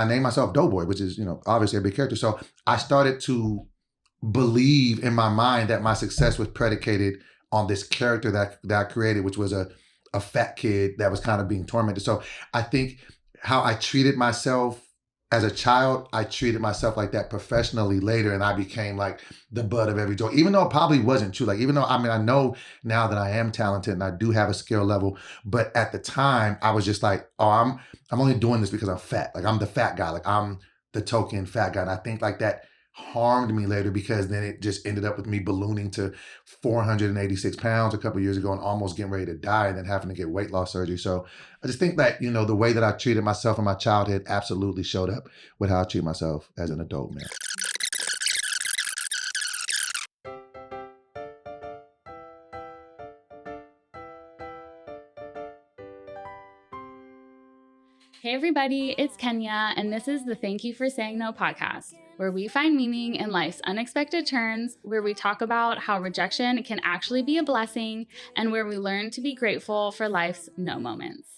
I named myself DoBoy, which is, obviously a big character. So I started to believe in my mind that my success was predicated on this character that I created, which was a fat kid that was kind of being tormented. So I think how I treated myself as a child, I treated myself like that professionally later, and I became like the butt of every joke, even though it probably wasn't true. Like, even though, I know now that I am talented and I do have a skill level, but at the time I was just like, oh, I'm only doing this because I'm fat. Like, I'm the fat guy. Like, I'm the token fat guy. And I think like that harmed me later, because then it just ended up with me ballooning to 486 pounds a couple of years ago and almost getting ready to die, and then having to get weight loss surgery. So I just think that, the way that I treated myself in my childhood absolutely showed up with how I treat myself as an adult man. Hey everybody, it's Kenya, and this is the Thank You for Saying No podcast, where we find meaning in life's unexpected turns, where we talk about how rejection can actually be a blessing, and where we learn to be grateful for life's no moments.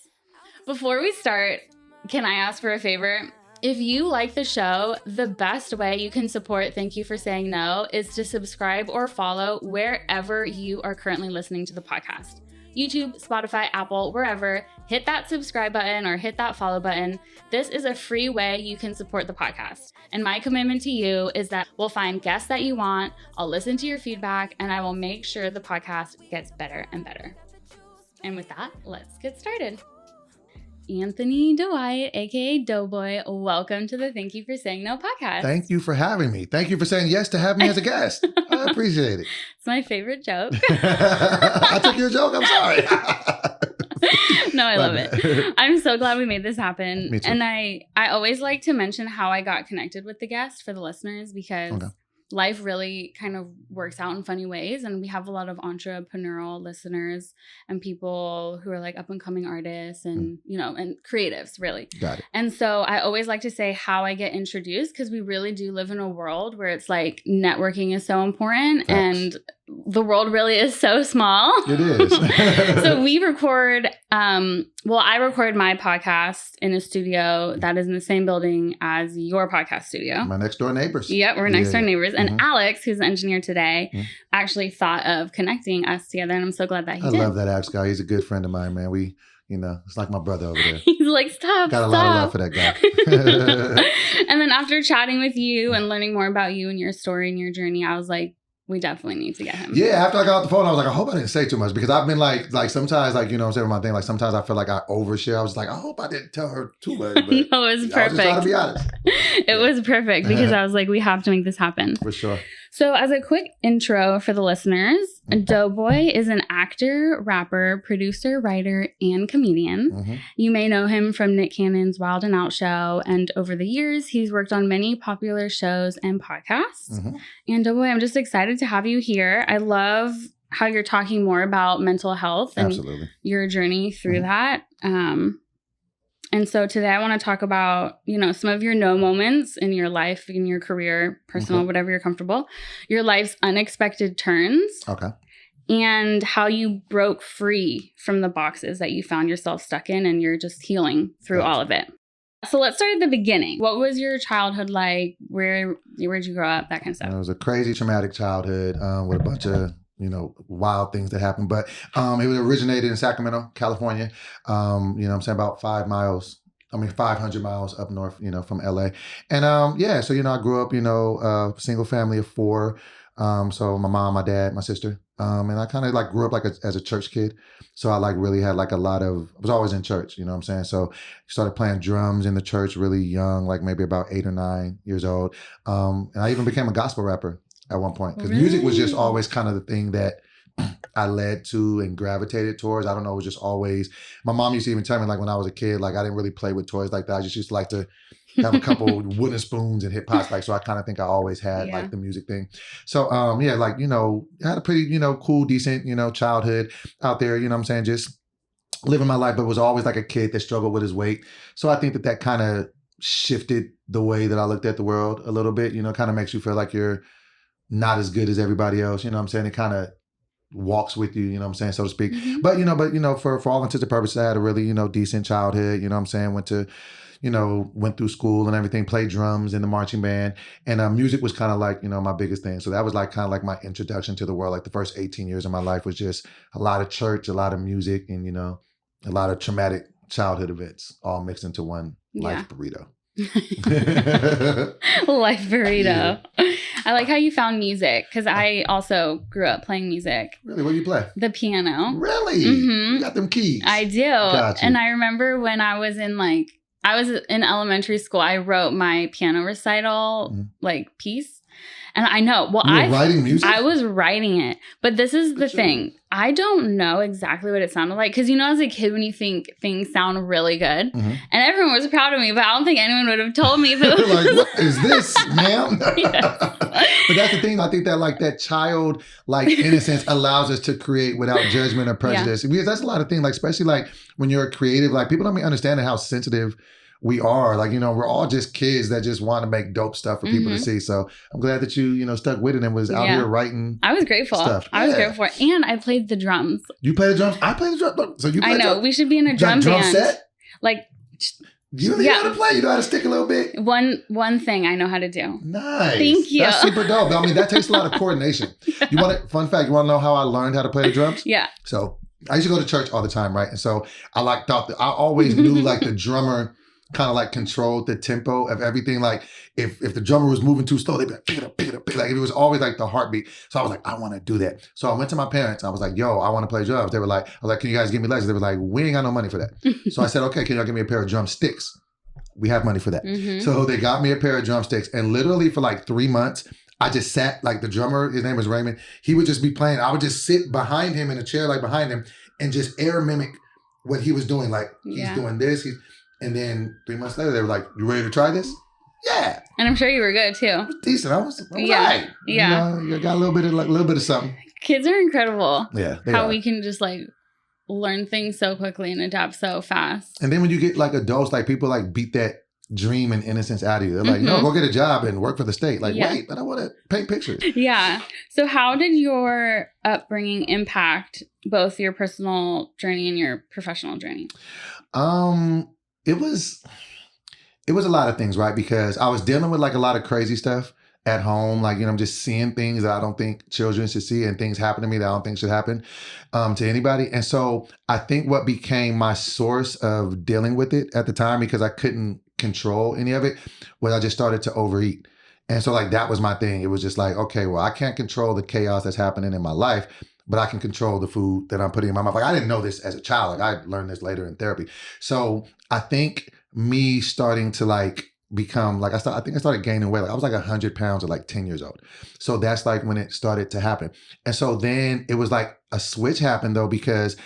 Before we start, can I ask for a favor? If you like the show, the best way you can support Thank You for Saying No is to subscribe or follow wherever you are currently listening to the podcast. YouTube, Spotify, Apple, wherever, hit that subscribe button or hit that follow button. This is a free way you can support the podcast. And my commitment to you is that we'll find guests that you want, I'll listen to your feedback, and I will make sure the podcast gets better and better. And with that, let's get started. Anthony Dwight, aka DoBoy, welcome to the Thank You for Saying No podcast. Thank you for having me. Thank you for saying yes to have me as a guest. I appreciate it. It's my favorite joke. I took your joke. I'm sorry. No, I love it. I'm so glad we made this happen. Me too. And I always like to mention how I got connected with the guest for the listeners, because life really kind of works out in funny ways. And we have a lot of entrepreneurial listeners and people who are like up and coming artists and, and creatives, really. Got it. And so I always like to say how I get introduced, because we really do live in a world where it's like networking is so important. Facts. And the world really is so small. It is. So we record, I record my podcast in a studio that is in the same building as your podcast studio. My next door neighbors. Yep, we're next door neighbors. And Alex, who's the engineer today, actually thought of connecting us together. And I'm so glad that he did. I love that Alex guy. He's a good friend of mine, man. We, it's like my brother over there. He's like, stop. Got a lot of love for that guy. And then after chatting with you and learning more about you and your story and your journey, I was like, we definitely need to get him. Yeah, after I got off the phone, I was like, I hope I didn't say too much, because I've been like sometimes, like, I'm saying my thing, like sometimes I feel like I overshare. I was like, I hope I didn't tell her too much. But no, it was perfect. I was just trying to be honest. It was perfect, because I was like, we have to make this happen. For sure. So as a quick intro for the listeners, DoBoy is an actor, rapper, producer, writer, and comedian. You may know him from Nick Cannon's Wild 'N Out show, and over the years, he's worked on many popular shows and podcasts. And DoBoy, I'm just excited to have you here. I love how you're talking more about mental health and your journey through that. And so today I want to talk about, some of your no moments in your life, in your career, personal, whatever you're comfortable, your life's unexpected turns. Okay. And how you broke free from the boxes that you found yourself stuck in, and you're just healing through all of it. So let's start at the beginning. What was your childhood like? Where'd you grow up? That kind of stuff. It was a crazy, traumatic childhood with a bunch of wild things that happened. But it was originated in Sacramento, California. About 500 miles up north, from LA. And so, I grew up, single family of 4. So my mom, my dad, my sister. And I kind of like grew up as a church kid. So I really had I was always in church, So started playing drums in the church really young, like maybe about 8 or 9 years old. And I even became a gospel rapper at one point, because music was just always kind of the thing that I led to and gravitated towards. I don't know, it was just always, my mom used to even tell me, when I was a kid, I didn't really play with toys like that. I just used to like to have a couple wooden spoons and hit pots. So I kind of think I always had the music thing. So, I had a pretty, cool, decent, childhood out there, just living my life, but was always like a kid that struggled with his weight. So I think that kind of shifted the way that I looked at the world a little bit, kind of makes you feel like you're not as good as everybody else. It kind of walks with you, so to speak. But, for all intents and purposes, I had a really, decent childhood, went to, went through school and everything, played drums in the marching band. And music was kind of like, my biggest thing. So that was like kind of like my introduction to the world. Like the first 18 years of my life was just a lot of church, a lot of music, and, a lot of traumatic childhood events all mixed into one life burrito. Life burrito. Yeah. I like how you found music, because I also grew up playing music. Really? What do you play? The piano. Really? Mm-hmm. You got them keys. I do. Gotcha. And I remember when I was in elementary school, I wrote my piano recital piece. And I know, well, you were writing music? I was writing it. But this is the thing. I don't know exactly what it sounded like. Because, as a kid, when you think things sound really good, and everyone was proud of me, but I don't think anyone would have told me if it was like, what is this, ma'am? But that's the thing. I think that that child innocence allows us to create without judgment or prejudice. Because that's a lot of things, especially when you're creative, people don't understand how sensitive we are. We're all just kids that just want to make dope stuff for people to see. So I'm glad that you, stuck with it and was out here writing. I was grateful. Stuff. I was grateful for it. And I played the drums. You played the drums? I played the drums. So you played I know. We should be in a drum band. Set? You know how to play? You know how to stick a little bit? One thing I know how to do. Nice. Thank you. That's super dope. That takes a lot of coordination. Fun fact, you want to know how I learned how to play the drums? Yeah. So I used to go to church all the time, right? And so I thought that I always knew the drummer kind of controlled the tempo of everything. If the drummer was moving too slow, they'd be pick it up, pick it up, pick it up. It was always the heartbeat. So I was I want to do that. So I went to my parents. I was yo, I want to play drums. They were I was can you guys give me lessons? They were we ain't got no money for that. So I said, okay, can y'all give me a pair of drumsticks? We have money for that. So they got me a pair of drumsticks, and literally for 3 months, I just sat the drummer, his name was Raymond. He would just be playing. I would just sit behind him in a chair, behind him, and just air mimic what he was doing. He's doing this. And then 3 months later, they were you ready to try this? Yeah. And I'm sure you were good too. I was decent. I was right. Yeah. You got a little bit of something. Kids are incredible. Yeah. How we can just learn things so quickly and adapt so fast. And then when you get adults, people beat that dream and innocence out of you. They're no, go get a job and work for the state. Wait, but I want to paint pictures. Yeah. So how did your upbringing impact both your personal journey and your professional journey? It was a lot of things, right? Because I was dealing with a lot of crazy stuff at home. I'm just seeing things that I don't think children should see, and things happen to me that I don't think should happen to anybody. And so I think what became my source of dealing with it at the time, because I couldn't control any of it, was I just started to overeat. And so that was my thing. It was just okay, well, I can't control the chaos that's happening in my life, but I can control the food that I'm putting in my mouth. I didn't know this as a child. I learned this later in therapy. So I think me starting to become I think I started gaining weight. I was 100 pounds at 10 years old. So that's when it started to happen. And so then it was a switch happened though, because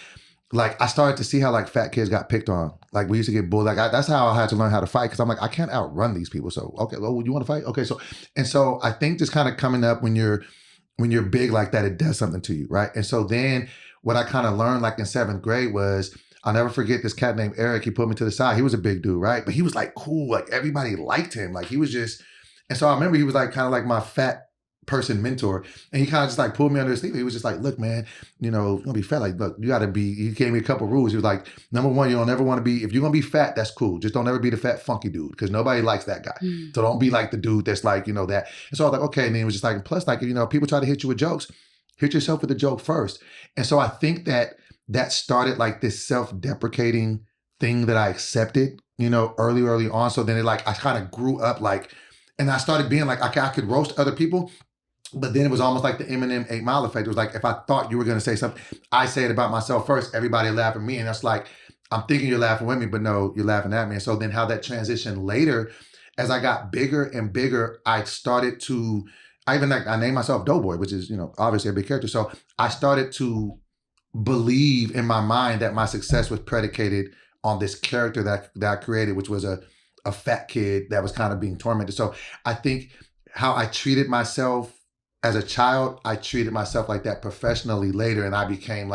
I started to see how fat kids got picked on. We used to get bullied. That's how I had to learn how to fight, because I'm I can't outrun these people. So okay, well, you want to fight? Okay, so I think just kind of coming up when you're big like that, it does something to you, right? And so then what I kind of learned in 7th grade was, I'll never forget this cat named Eric. He put me to the side. He was a big dude, right? But he was cool. Everybody liked him. He was just, and so I remember he was kind of my fat person mentor. And he kind of just pulled me under his sleeve. He was just look, man, you're going to be fat. Look, you got to be, he gave me a couple rules. He was number one, you don't ever want to be, if you're going to be fat, that's cool. Just don't ever be the fat funky dude, because nobody likes that guy. So don't be the dude that's that. And so I was okay. And then it was just plus people try to hit you with jokes, hit yourself with the joke first. And so I think that started this self-deprecating thing that I accepted, early on. So then I kind of grew up and I started being I could roast other people. But then it was almost like the Eminem 8 Mile effect. It was if I thought you were going to say something, I say it about myself first, everybody laugh at me. And that's I'm thinking you're laughing with me, but no, you're laughing at me. And so then how that transitioned later, as I got bigger and bigger, I started to, I named myself DoBoy, which is, obviously a big character. So I started to believe in my mind that my success was predicated on this character that I created, which was a fat kid that was kind of being tormented. So I think how I treated myself as a child, I treated myself like that professionally later, and I became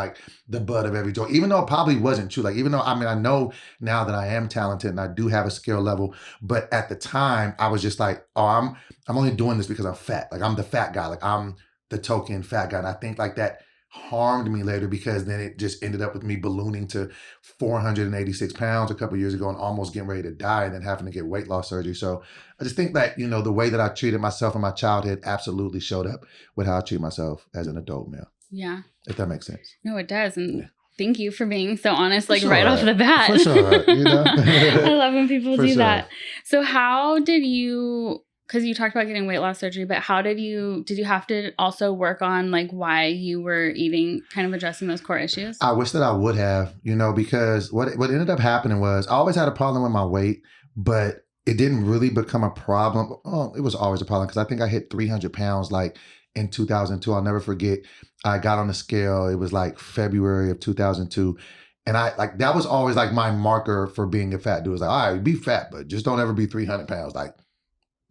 the butt of every joke, even though it probably wasn't true. Even though, I know now that I am talented and I do have a skill level, but at the time I was just oh, I'm only doing this because I'm fat. I'm the fat guy. I'm the token fat guy. And I think that harmed me later, because then it just ended up with me ballooning to 486 pounds a couple of years ago and almost getting ready to die and then having to get weight loss surgery. So I just think that, the way that I treated myself in my childhood absolutely showed up with how I treat myself as an adult male. Yeah. If that makes sense. No, it does. And thank you for being so honest, For like sure. right off the bat. For sure. I love when people For do sure. that. So how did you, because you talked about getting weight loss surgery, but how did you have to also work on like why you were eating, kind of addressing those core issues? I wish that I would have, because what ended up happening was I always had a problem with my weight, but it didn't really become a problem. Oh, it was always a problem because I think I hit 300 pounds like in 2002. I'll never forget. I got on the scale. It was like February of 2002. And that was always like my marker for being a fat dude. It was like, all right, be fat, but just don't ever be 300 pounds. Like,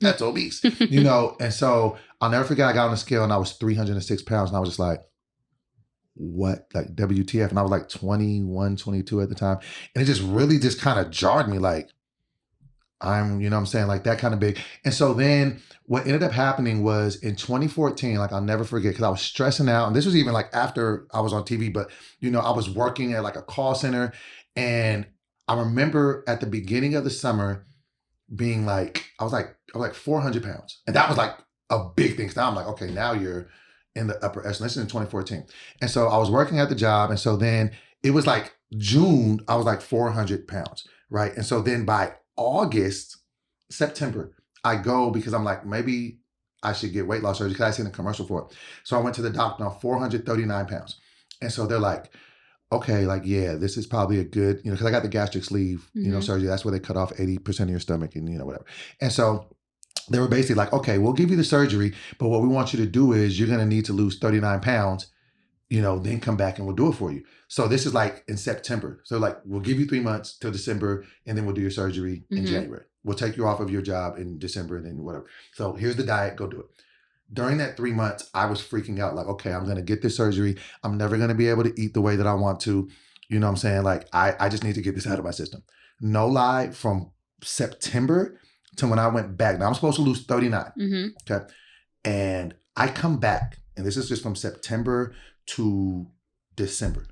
that's obese, And so I'll never forget, I got on the scale and I was 306 pounds. And I was just like, what? Like, WTF? And I was like 21, 22 at the time. And it just really just kind of jarred me. Like, I'm, what I'm saying? Like that kind of big. And so then what ended up happening was in 2014, like I'll never forget, because I was stressing out. And this was even like after I was on TV, but, I was working at like a call center. And I remember at the beginning of the summer being like, I was like 400 pounds. And that was like a big thing. So now I'm like, okay, now you're in the upper echelon. This is in 2014. And so I was working at the job. And so then it was like June, I was like 400 pounds, right? And so then by September, I go because I'm like, maybe I should get weight loss surgery because I seen a commercial for it. So I went to the doctor, I'm 439 pounds. And so they're like, okay, like, yeah, this is probably a good, because I got the gastric sleeve, surgery. That's where they cut off 80% of your stomach and, whatever. And so they were basically like, okay, we'll give you the surgery, but what we want you to do is you're going to need to lose 39 pounds, then come back and we'll do it for you. So this is like in September. So like, we'll give you 3 months till December and then we'll do your surgery in January. We'll take you off of your job in December and then whatever. So here's the diet, go do it. During that 3 months, I was freaking out. Like, okay, I'm going to get this surgery. I'm never going to be able to eat the way that I want to. You know what I'm saying? Like, I just need to get this out of my system. No lie, from September to when I went back. Now, I'm supposed to lose 39. Okay. And I come back, and this is just from September to December.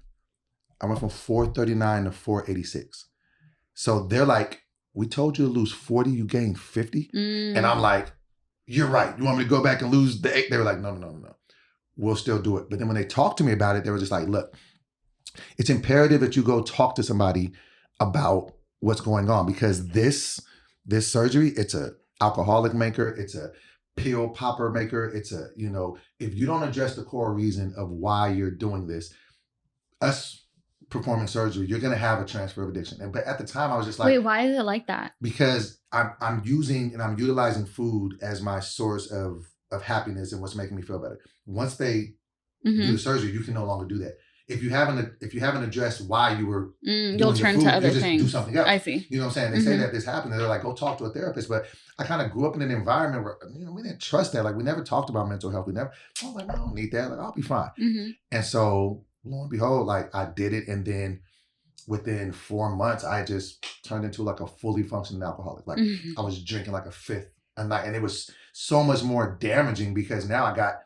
I went from 439 to 486. So they're like, we told you to lose 40, you gained 50. And I'm like, you're right. You want me to go back and lose the 8? They were like, no. We'll still do it. But then when they talked to me about it, they were just like, look, it's imperative that you go talk to somebody about what's going on, because this surgery, it's a alcoholic maker. It's a pill popper maker. It's a, if you don't address the core reason of why you're doing this, us performing surgery, you're going to have a transfer of addiction. But at the time I was just like, wait, why is it like that? Because I'm using and I'm utilizing food as my source of happiness and what's making me feel better. Once they do the surgery, you can no longer do that. If you haven't addressed why you were you'll turn food, to other just things. Do something else. I see. You know what I'm saying? They say that this happened, and they're like, go talk to a therapist. But I kind of grew up in an environment where we didn't trust that. Like, we never talked about mental health. I was like, I don't need that. Like, I'll be fine. And so lo and behold, like, I did it, and then within 4 months, I just turned into like a fully functioning alcoholic. Like, I was drinking like a fifth a night, and it was so much more damaging because now I got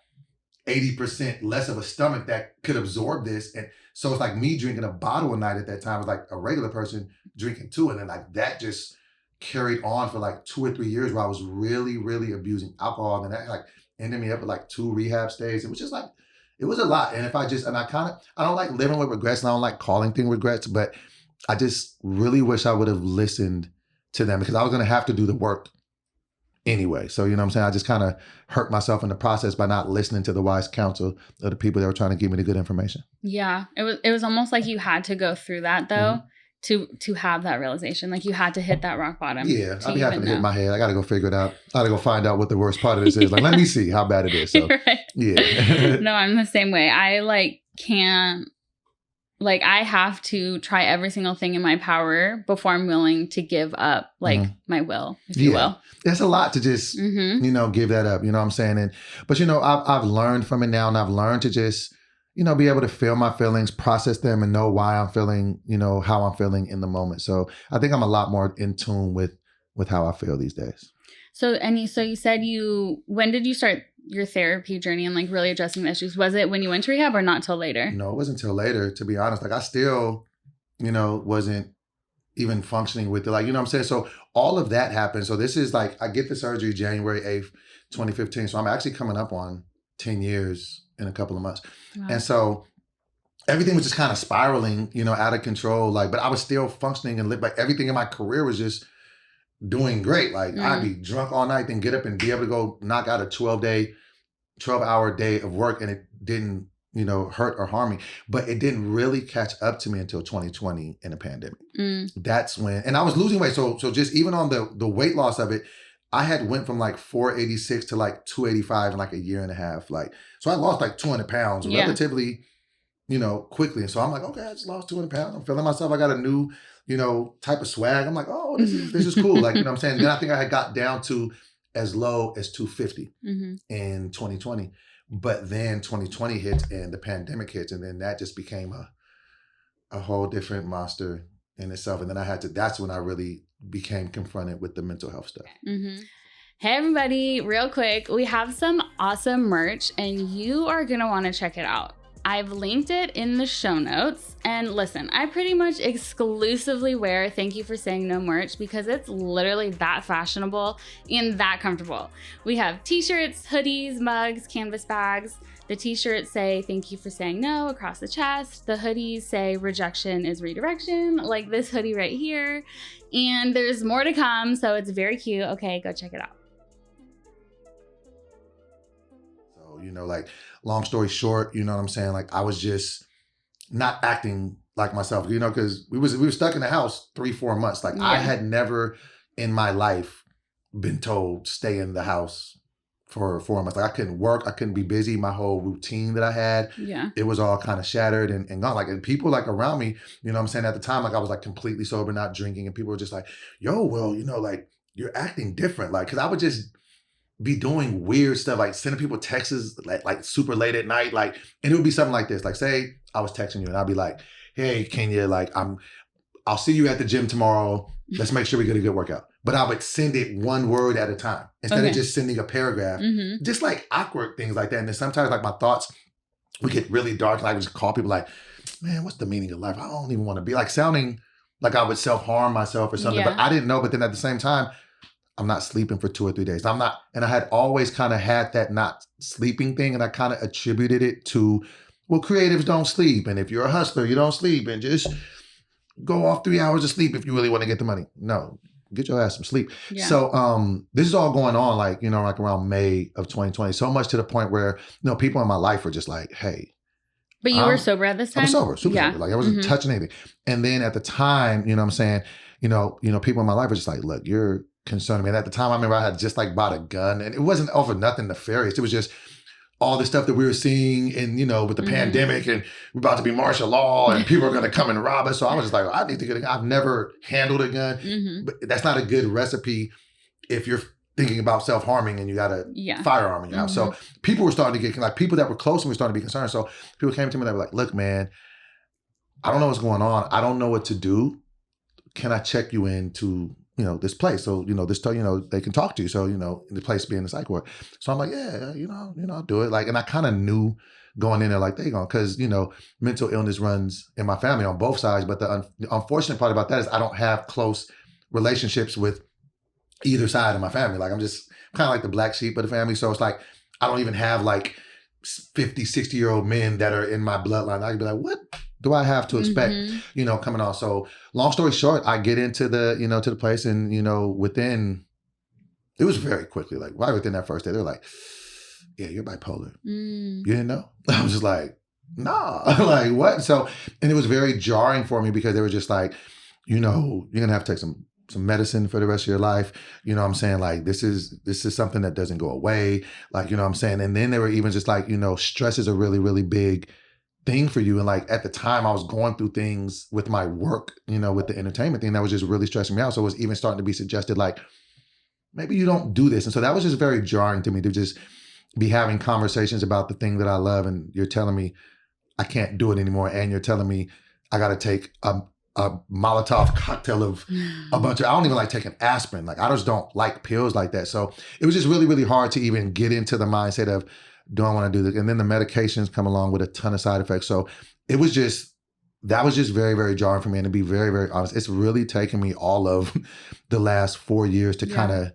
80% less of a stomach that could absorb this. And so it's like me drinking a bottle a night at that time was like a regular person drinking 2. And then like that just carried on for like 2 or 3 years where I was really, really abusing alcohol. And that like ended me up with like 2 rehab stays. It was just like, it was a lot. And I don't like living with regrets, and I don't like calling things regrets, but I just really wish I would have listened to them, because I was going to have to do the work anyway. So, you know what I'm saying? I just kind of hurt myself in the process by not listening to the wise counsel of the people that were trying to give me the good information. Yeah. It was almost like you had to go through that though, to have that realization. Like you had to hit that rock bottom. Yeah. I'd be happy to hit my head. I got to go figure it out. I got to go find out what the worst part of this is. Like, let me see how bad it is. So, right. Yeah. No, I'm the same way. I can't, I have to try every single thing in my power before I'm willing to give up my will, if you will. It's a lot to just, give that up, you know what I'm saying? But I've learned from it now, and I've learned to just, be able to feel my feelings, process them, and know why I'm feeling, how I'm feeling in the moment. So I think I'm a lot more in tune with how I feel these days. So you said when did you start your therapy journey and like really addressing the issues? Was it when you went to rehab or not till later? No, it wasn't until later, to be honest. Like I still, wasn't even functioning with it. Like, you know what I'm saying? So all of that happened. So this is like, I get the surgery January 8th, 2015. So I'm actually coming up on 10 years in a couple of months. Wow. And so everything was just kind of spiraling, out of control. Like, but I was still functioning and like everything in my career was just doing great. Like I'd be drunk all night, then get up and be able to go knock out a 12-hour day of work. And it didn't, hurt or harm me, but it didn't really catch up to me until 2020 in the pandemic. That's when, and I was losing weight. So just even on the weight loss of it, I had went from like 486 to like 285 in like a year and a half. Like, so I lost like 200 pounds relatively, quickly. And so I'm like, okay, I just lost 200 pounds. I'm feeling myself. I got a new, type of swag. I'm like, oh, this is cool. Like, you know what I'm saying? Then I think I had got down to as low as 250 in 2020. But then 2020 hits and the pandemic hits, and then that just became a whole different monster in itself. And then that's when I really became confronted with the mental health stuff. Hey everybody, real quick, we have some awesome merch and you are gonna wanna check it out. I've linked it in the show notes. And listen, I pretty much exclusively wear Thank You for Saying No merch because it's literally that fashionable and that comfortable. We have t-shirts, hoodies, mugs, canvas bags. The t-shirts say Thank You for Saying No across the chest. The hoodies say rejection is redirection, like this hoodie right here. And there's more to come, so it's very cute. Okay, go check it out. So, like, long story short, you know what I'm saying? Like I was just not acting like myself, because we were stuck in the house 3-4 months. Like I had never in my life been told stay in the house for 4 months. Like I couldn't work. I couldn't be busy. My whole routine that I had, it was all kind of shattered and gone. Like, and people like around me, you know what I'm saying? At the time, like I was like completely sober, not drinking. And people were just like, yo, well, like you're acting different. Like, cause I would just be doing weird stuff, like sending people texts like super late at night. Like, and it would be something like this. Like say I was texting you and I'd be like, hey, Kenya, like I'll see you at the gym tomorrow. Let's make sure we get a good workout. But I would send it one word at a time instead of just sending a paragraph. Just like awkward things like that. And then sometimes like my thoughts would get really dark. And I would just call people like, man, what's the meaning of life? I don't even want to be like sounding like I would self-harm myself or something. But I didn't know. But then at the same time, I'm not sleeping for 2 or 3 days. And I had always kind of had that not sleeping thing. And I kind of attributed it to, well, creatives don't sleep. And if you're a hustler, you don't sleep. And just go off 3 hours of sleep if you really want to get the money. No, get your ass some sleep. Yeah. So this is all going on like, like around May of 2020. So much to the point where, people in my life were just like, hey. But you were sober at this time? I was sober, super sober. Like I wasn't touching anything. And then at the time, you know what I'm saying, people in my life were just like, look, you're concerning me. And at the time, I remember I had just like bought a gun, and it wasn't over nothing nefarious. It was just all the stuff that we were seeing and, with the pandemic and we're about to be martial law and people are going to come and rob us. So I was just like, I need to get a gun. I've never handled a gun, but that's not a good recipe if you're thinking about self-harming and you got a firearm in your house. So people were starting to get, like people that were close to me were starting to be concerned. So people came to me and they were like, look, man, I don't know what's going on. I don't know what to do. Can I check you into this place? So, they can talk to you. So, the place being the psych ward. So I'm like, yeah, I'll do it. Like, and I kind of knew going in there, like, they going, cause, mental illness runs in my family on both sides. But the unfortunate part about that is I don't have close relationships with either side of my family. Like, I'm just kind of like the black sheep of the family. So it's like, I don't even have like 50, 60-year-old men that are in my bloodline. I'd be like, what do I have to expect, coming on? So long story short, I get into the, to the place and, it was very quickly, like right within that first day, they're like, yeah, you're bipolar. You didn't know? I was just like, nah, like what? So, and it was very jarring for me because they were just like, you're going to have to take some medicine for the rest of your life. You know what I'm saying? Like, this is something that doesn't go away. Like, you know what I'm saying? And then they were even just like, stress is a really, really big thing for you. And like, at the time I was going through things with my work, with the entertainment thing that was just really stressing me out. So it was even starting to be suggested like, maybe you don't do this. And so that was just very jarring to me to just be having conversations about the thing that I love. And you're telling me I can't do it anymore. And you're telling me I got to take a Molotov cocktail of a bunch of, I don't even like taking aspirin. Like I just don't like pills like that. So it was just really, really hard to even get into the mindset of, do I want to do this? And then the medications come along with a ton of side effects. So it was just, that was just very, very jarring for me. And to be very, very honest, it's really taken me all of the last 4 years to kind of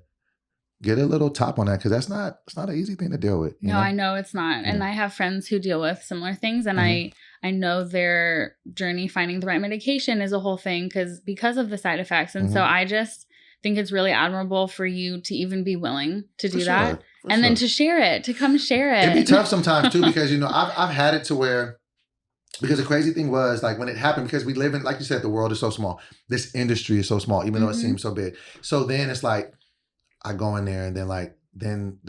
get a little top on that, because it's not an easy thing to deal with. You know? I know it's not. And I have friends who deal with similar things, and I know their journey finding the right medication is a whole thing because of the side effects. And so I just think it's really admirable for you to even be willing to do that. And then to share it, to come share it. It'd be tough sometimes too, because, you know, I've had it to where, because the crazy thing was, like, when it happened, because we live in, like you said, the world is so small. This industry is so small, even though it seems so big. So then it's like, I go in there and then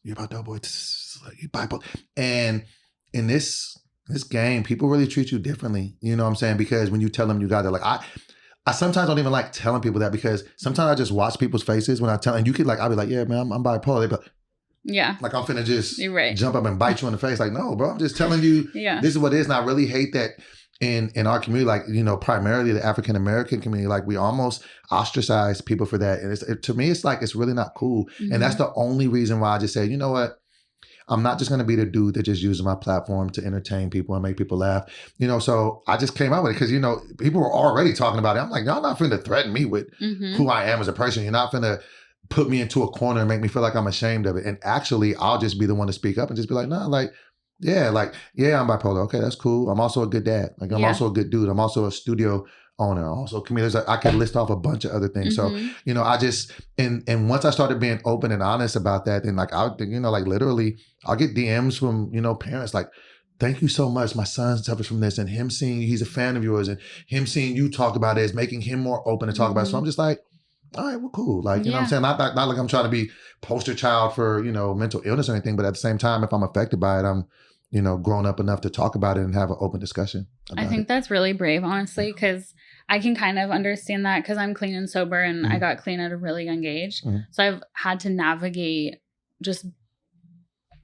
you're about DoBoy, you bipolar. And in this game, people really treat you differently. You know what I'm saying? Because when you tell them you got it, like I sometimes don't even like telling people that, because sometimes I just watch people's faces when I tell, and you could I'll be like, yeah, man, I'm bipolar. They be like, yeah. Like I'm finna just jump up and bite you in the face. Like, no, bro, I'm just telling you this is what it is. And I really hate that in our community, like, you know, primarily the African-American community, like we almost ostracize people for that. And to me, it's like, it's really not cool. And that's the only reason why I just say, you know what? I'm not just going to be the dude that just uses my platform to entertain people and make people laugh. You know, so I just came out with it because, you know, people were already talking about it. I'm like, y'all not finna threaten me with who I am as a person. You're not finna put me into a corner and make me feel like I'm ashamed of it. And actually, I'll just be the one to speak up and just be like, nah, I'm bipolar. Okay, that's cool. I'm also a good dad. Like, I'm also a good dude. I'm also a studio owner. I'm also a comedian. I could list off a bunch of other things. So, you know, I just, and once I started being open and honest about that, then like, literally, I'll get DMs from, you know, parents like, thank you so much. My son suffers from this, and him seeing he's a fan of yours, and him seeing you talk about it is making him more open to talk about it. So I'm just like, all right, well, cool. Like, you know what I'm saying? Not like I'm trying to be poster child for, you know, mental illness or anything, but at the same time, if I'm affected by it, I'm, you know, grown up enough to talk about it and have an open discussion about it. I think that's really brave, honestly, because I can kind of understand that, because I'm clean and sober, and I got clean at a really young age. So I've had to navigate just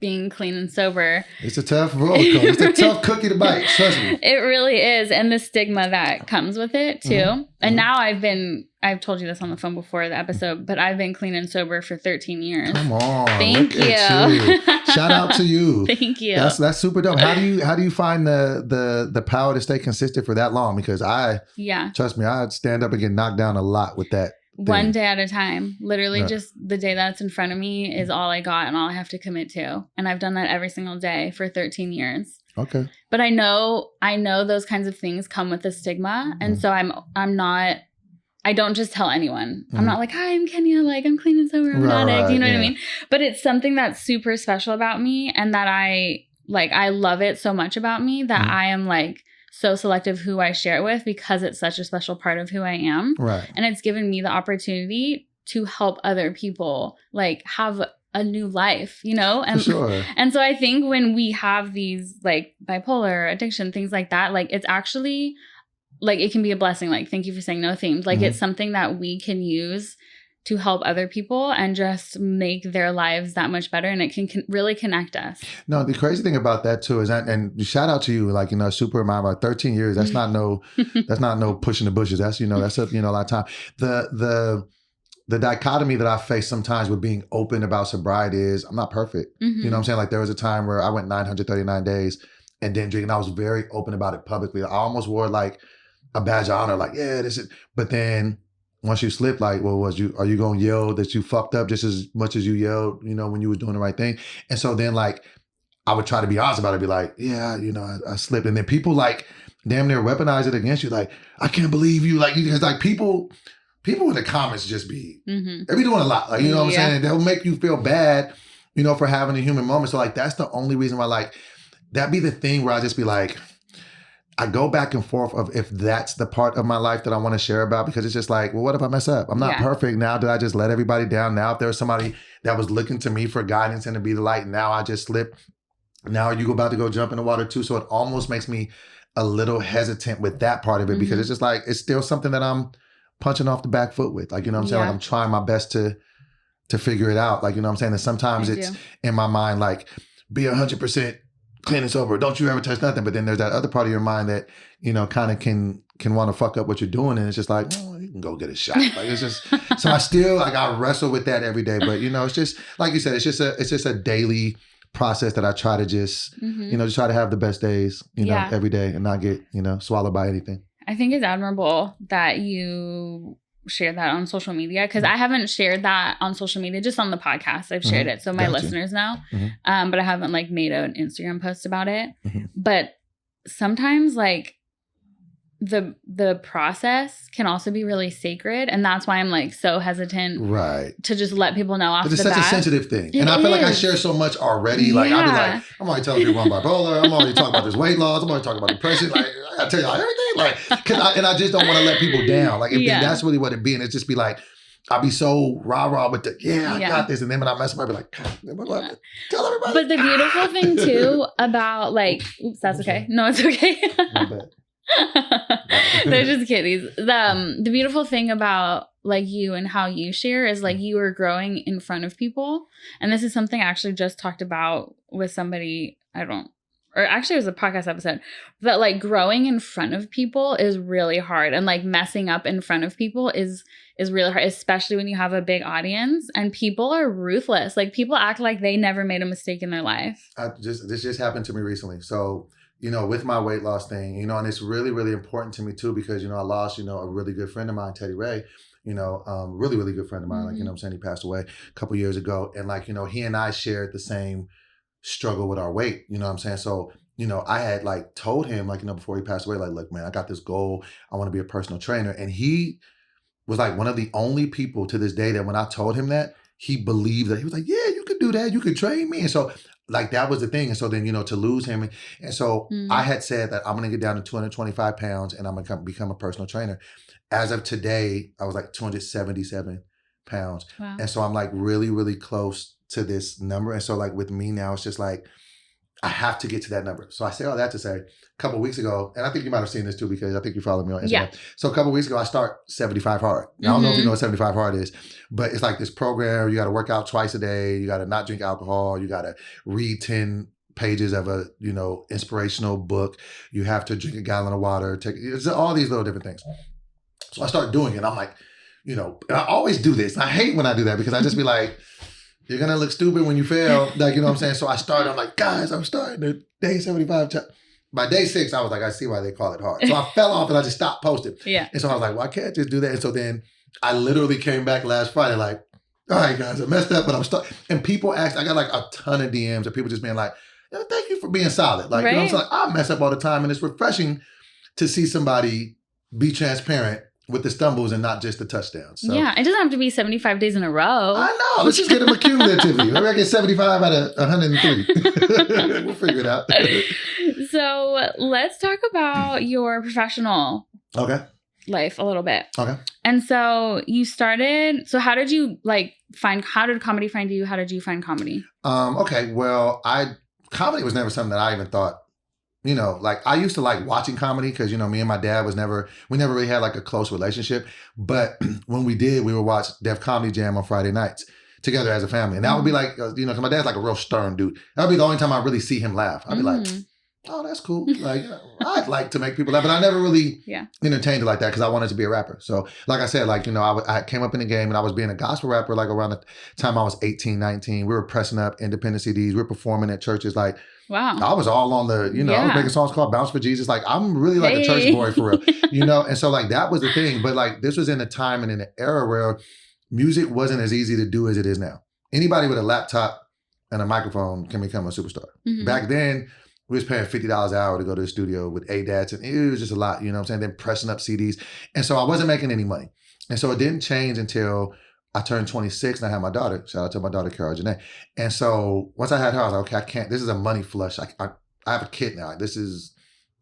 being clean and sober. It's a tough roller coaster. It's a tough cookie to bite. Trust me. It really is. And the stigma that comes with it too. And now I've told you this on the phone before the episode, but I've been clean and sober for 13 years. Come on. Thank you. Shout out to you. Thank you. That's super dope. How do you find the power to stay consistent for that long? Because trust me, I'd stand up and get knocked down a lot with that. One day at a time. Literally just the day that's in front of me is all I got and all I have to commit to. And I've done that every single day for 13 years. Okay. But I know those kinds of things come with a stigma. And so I don't just tell anyone. I'm not like, hi, I'm Kenya. Like, I'm clean and sober. I'm an addict. You know what I mean? But it's something that's super special about me, and that I love it so much about me that I am like, so selective who I share it with, because it's such a special part of who I am. Right. And it's given me the opportunity to help other people like have a new life, you know? And, for sure. And so I think when we have these like bipolar addiction, things like that, like it's actually like, it can be a blessing. Like, thank you for saying no themed. Like it's something that we can use to help other people and just make their lives that much better. And it can really connect us. No, the crazy thing about that too is that, and shout out to you, like, you know, super amount, about 13 years. That's not no, that's not no pushing the bushes. That's, you know, that's a, you know, a lot of time. The dichotomy that I face sometimes with being open about sobriety is I'm not perfect. You know what I'm saying? Like, there was a time where I went 939 days and didn't drink, and I was very open about it publicly. I almost wore like a badge of honor, like, yeah, this is, but then once you slip, like, well, are you going to yell that you fucked up just as much as you yelled, you know, when you were doing the right thing? And so then, like, I would try to be honest about it, be like, yeah, you know, I slipped. And then people, like, damn near weaponize it against you. Like, I can't believe you. Like, because, like, people in the comments just be, they be doing a lot. Like, you know what I'm saying? They'll make you feel bad, you know, for having a human moment. So, like, that's the only reason why, like, that'd be the thing where I just be like, I go back and forth of if that's the part of my life that I want to share about, because it's just like, well, what if I mess up? I'm not perfect. Now did I just let everybody down? Now if there was somebody that was looking to me for guidance and to be the light, now I just slip. Now you about to go jump in the water too. So it almost makes me a little hesitant with that part of it, because it's just like, it's still something that I'm punching off the back foot with. Like, you know what I'm saying? Like, I'm trying my best to figure it out. Like, you know what I'm saying? And sometimes it's in my mind, like, be 100% clean and sober. Don't you ever touch nothing. But then there's that other part of your mind that, you know, kind of can can want to fuck up what you're doing, and it's just like, oh, you can go get a shot. Like it's just so I still like I wrestle with that every day. But it's just like you said, it's just a daily process that I try to just just try to have the best days every day and not get swallowed by anything. I think it's admirable that you share that on social media, because I haven't shared that on social media, just on the podcast. I've shared it so my listeners know, but I haven't like made an Instagram post about it. But sometimes like the process can also be really sacred, and that's why I'm like so hesitant to just let people know off the bat. It's such a sensitive thing, and I feel like I share so much already. Like I'll be like, I'm already telling people I'm bipolar. I'm already talking about this weight loss. I'm already talking about depression. Like I gotta tell y'all everything. Like, and I just don't want to let people down. Like if that's really what it be, and it just be like, I'll be so rah with the I got this, and then when I mess up, I'll be like, tell everybody. But the beautiful thing too about like, oops, that's okay. No, it's okay. They're just kitties. The beautiful thing about like you and how you share is like you are growing in front of people, and this is something I actually just talked about with somebody. It was a podcast episode, that like growing in front of people is really hard, and like messing up in front of people is really hard, especially when you have a big audience and people are ruthless. Like people act like they never made a mistake in their life. This just happened to me recently. So with my weight loss thing, and it's really, really important to me too, because, I lost, a really good friend of mine, Teddy Ray, really, really good friend of mine. Like, I'm saying, he passed away a couple years ago. And like, he and I shared the same struggle with our weight, I'm saying? So, I had like told him like, before he passed away, like, look, man, I got this goal. I want to be a personal trainer. And he was like one of the only people to this day that when I told him that, he believed that. He was like, yeah, you could do that. You could train me. And so like that was the thing. And so then, to lose him. And so I had said that I'm going to get down to 225 pounds and I'm going to become a personal trainer. As of today, I was like 277 pounds. Wow. And so I'm like really, really close to this number. And so like with me now, it's just like, I have to get to that number. So I say all that to say a couple of weeks ago, and I think you might have seen this too, because I think you follow me on Instagram. Yeah. So a couple of weeks ago, I start 75 hard. Now, I don't know if you know what 75 hard is, but it's like this program. You got to work out twice a day. You got to not drink alcohol. You got to read 10 pages of a, inspirational book. You have to drink a gallon of water. It's all these little different things. So I start doing it. I'm like, I always do this. I hate when I do that, because I just be like, you're going to look stupid when you fail. Like, what I'm saying? So I started, I'm like, guys, I'm starting at day 75. By day 6, I was like, I see why they call it hard. So I fell off and I just stopped posting. Yeah. And so I was like, well, I can't just do that. And so then I literally came back last Friday like, all right, guys, I messed up, but I'm stuck. And people asked, I got like a ton of DMs of people just being like, thank you for being solid. Like, I'm like, I mess up all the time. And it's refreshing to see somebody be transparent with the stumbles and not just the touchdowns. So, yeah, it doesn't have to be 75 days in a row. I know. Let's just get them accumulatively. Maybe I get 75 out of 103. We'll figure it out. So let's talk about your professional life a little bit. Okay. And so you started, so how did you how did comedy find you? How did you find comedy? Okay, well, comedy was never something that I even thought, like I used to like watching comedy because, me and my dad we never really had like a close relationship. But when we did, we would watch Def Comedy Jam on Friday nights together as a family. And that would be like, because my dad's like a real stern dude. That would be the only time I really see him laugh. I'd be like, oh, that's cool. Like, I'd like to make people laugh, but I never really entertained it like that because I wanted to be a rapper. So like I said, like, I came up in the game and I was being a gospel rapper like around the time I was 18, 19. We were pressing up independent CDs. We were performing at churches like, wow. I was all on the, I was making songs called Bounce for Jesus. Like, I'm really like a church boy for real, And so like, that was the thing. But like, this was in a time and in an era where music wasn't as easy to do as it is now. Anybody with a laptop and a microphone can become a superstar. Mm-hmm. Back then, we was paying $50 an hour to go to the studio with ADATs, and it was just a lot, you know what I'm saying? Then pressing up CDs. And so I wasn't making any money. And so it didn't change until I turned 26 and I had my daughter. Shout out to my daughter, Carol Janae. And so once I had her, I was like, okay, I can't, this is a money flush. I have a kid now. This is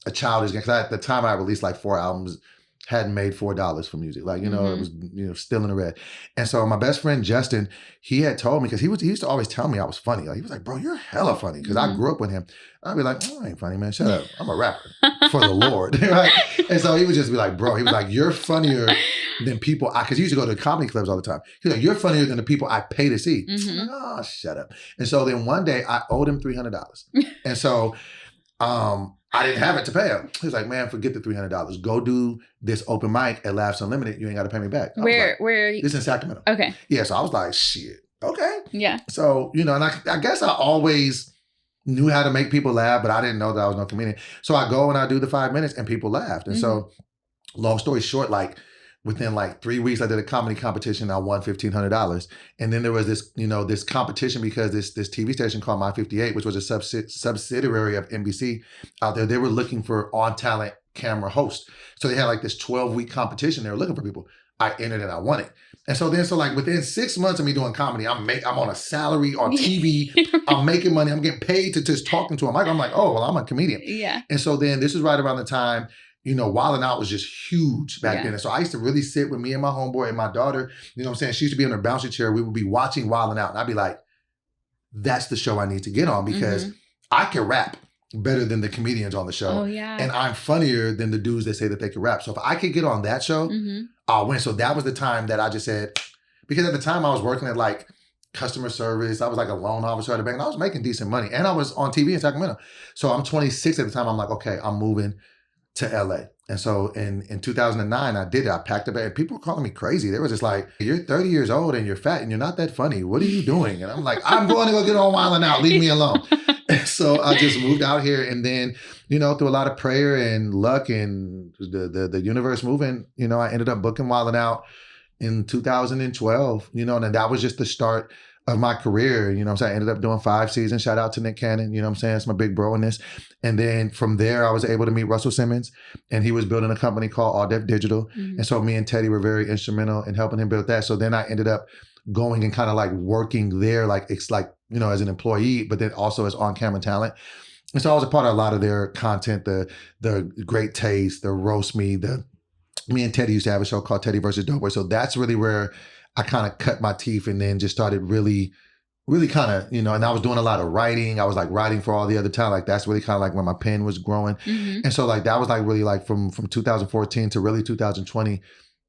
a childish game. Because at the time I released like 4 albums, hadn't made $4 for music. Like, it was, still in the red. And so my best friend, Justin, he had told me, because he used to always tell me I was funny. Like, he was like, bro, you're hella funny. Because I grew up with him. I'd be like, I ain't funny, man. Shut up. I'm a rapper for the Lord. Right? And so he would just be like, bro, he was like, you're funnier than people. Because he used to go to comedy clubs all the time. He was like, you're funnier than the people I pay to see. Mm-hmm. I'm like, oh, shut up. And so then one day I owed him $300. And so I didn't have it to pay him. He was like, man, forget the $300. Go do this open mic at Laughs Unlimited. You ain't got to pay me back. Where are you? This is in Sacramento. Okay. Yeah, so I was like, shit, okay. Yeah. So, and I guess I always knew how to make people laugh, but I didn't know that I was no comedian. So I go and I do the 5 minutes and people laughed. And so, long story short, like, within like 3 weeks, I did a comedy competition. I won $1,500, and then there was this, this competition because this TV station called My 58, which was a subsidiary of NBC out there. They were looking for on talent camera hosts, so they had like this 12-week competition. They were looking for people. I entered and I won it. And so like within 6 months of me doing comedy, I'm on a salary on TV. I'm making money. I'm getting paid to just talking to a mic. I'm like, oh well, I'm a comedian. Yeah. And so then this is right around the time. Wildin' Out was just huge back then. And so I used to really sit with me and my homeboy and my daughter, she used to be in her bouncy chair. We would be watching Wildin' Out. And I'd be like, that's the show I need to get on because I can rap better than the comedians on the show. Oh, yeah. And I'm funnier than the dudes that say that they can rap. So if I could get on that show, I'll win. So that was the time that I just said, because at the time I was working at like customer service. I was like a loan officer at a bank. And I was making decent money. And I was on TV in Sacramento. So I'm 26 at the time. I'm like, okay, I'm moving to LA. And so in 2009, I did it. I packed a bag and people were calling me crazy. They were just like, you're 30 years old and you're fat and you're not that funny. What are you doing? And I'm like, I'm going to go get on Wildin' Out. Leave me alone. And so I just moved out here and then, through a lot of prayer and luck and the universe moving, I ended up booking Wildin' Out in 2012, and then that was just the start of my career. I ended up doing 5 seasons. Shout out to Nick Cannon. It's my big bro in this. And then from there, I was able to meet Russell Simmons, and he was building a company called All Def Digital. And so me and Teddy were very instrumental in helping him build that. So then I ended up going and kind of like working there, like it's like, as an employee, but then also as on-camera talent. And so I was a part of a lot of their content, the Great Taste, the Roast Me, me and Teddy used to have a show called Teddy versus DoBoy. So that's really where I kind of cut my teeth and then just started really kind of, and I was doing a lot of writing. I was like writing for all the other talent. Like that's really kind of like when my pen was growing. And so like that was like really like from 2014 to really 2020,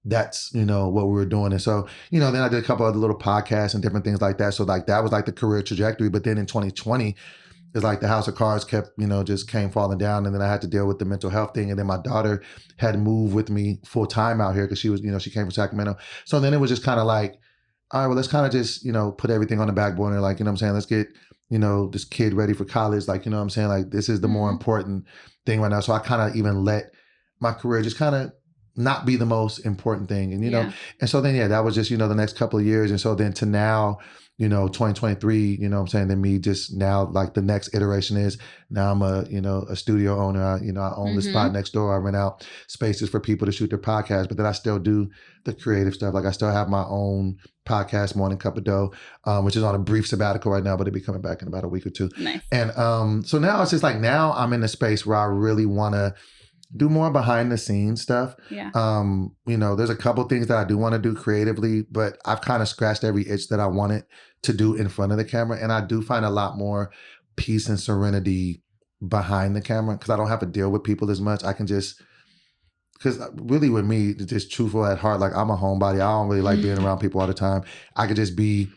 that's, what we were doing. And so, then I did a couple other little podcasts and different things like that. So like that was like the career trajectory. But then in 2020, it's like the house of cards kept, just came falling down. And then I had to deal with the mental health thing. And then my daughter had to move with me full time out here because she was, she came from Sacramento. So then it was just kind of like, all right, well, let's kind of just, put everything on the back burner. Like, let's get, this kid ready for college. Like, like this is the more important thing right now. So I kind of even let my career just kind of not be the most important thing. And, and so then, that was just, the next couple of years. And so then to now, 2023, then me just now, like the next iteration is now I'm a studio owner. I own the spot next door. I rent out spaces for people to shoot their podcasts, but then I still do the creative stuff. Like I still have my own podcast, Morning Cup of Dough, which is on a brief sabbatical right now, but it'll be coming back in about a week or two. Nice. And so now it's just like, now I'm in a space where I really want to do more behind the scenes stuff. Yeah. There's a couple things that I do want to do creatively, but I've kind of scratched every itch that I wanted to do in front of the camera. And I do find a lot more peace and serenity behind the camera because I don't have to deal with people as much. I can just, because really with me, just truthful at heart, like I'm a homebody. I don't really like being around people all the time. I could just be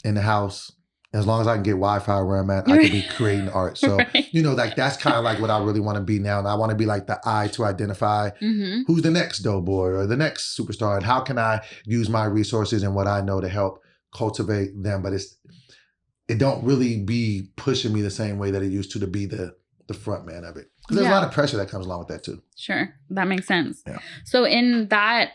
in the house. As long as I can get Wi-Fi where I'm at, I could be creating art. So, like that's kind of like what I really want to be now. And I want to be like the eye to identify who's the next Doughboy or the next superstar. And how can I use my resources and what I know to help cultivate them? But it don't really be pushing me the same way that it used to be the front man of it. Because there's a lot of pressure that comes along with that too. Sure. That makes sense. Yeah. So in that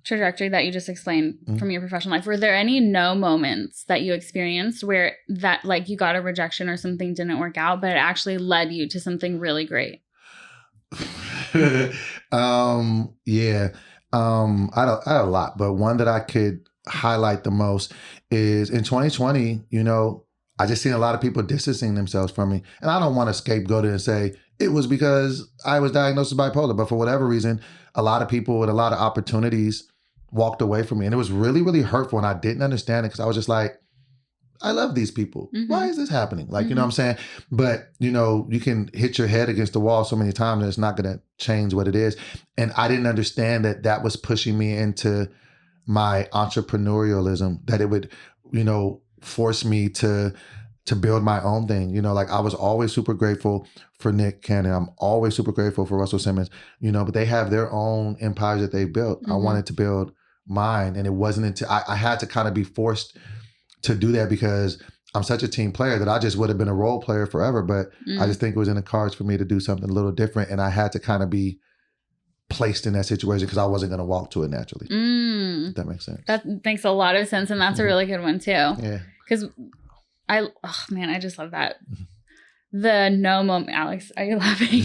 trajectory that you just explained from your professional life, were there any no moments that you experienced where that like you got a rejection or something didn't work out, but it actually led you to something really great? Yeah. I had a lot, but one that I could highlight the most is in 2020, I just seen a lot of people distancing themselves from me. And I don't want to scapegoat it and say it was because I was diagnosed with bipolar, but for whatever reason, a lot of people with a lot of opportunities walked away from me. And it was really, really hurtful. And I didn't understand it because I was just like, I love these people. Why is this happening? Like, you know what I'm saying? But, you can hit your head against the wall so many times and it's not going to change what it is. And I didn't understand that was pushing me into my entrepreneurialism, that it would, force me to to build my own thing. You know, like I was always super grateful for Nick Cannon. I'm always super grateful for Russell Simmons, you know, but they have their own empires that they built. I wanted to build mine. And it wasn't until I had to kind of be forced to do that because I'm such a team player that I just would have been a role player forever. But I just think it was in the cards for me to do something a little different. And I had to kind of be placed in that situation because I wasn't going to walk to it naturally. If that makes sense. That makes a lot of sense. And that's a really good one too. Yeah. Because I just love that. The no moment, Alex, are you laughing?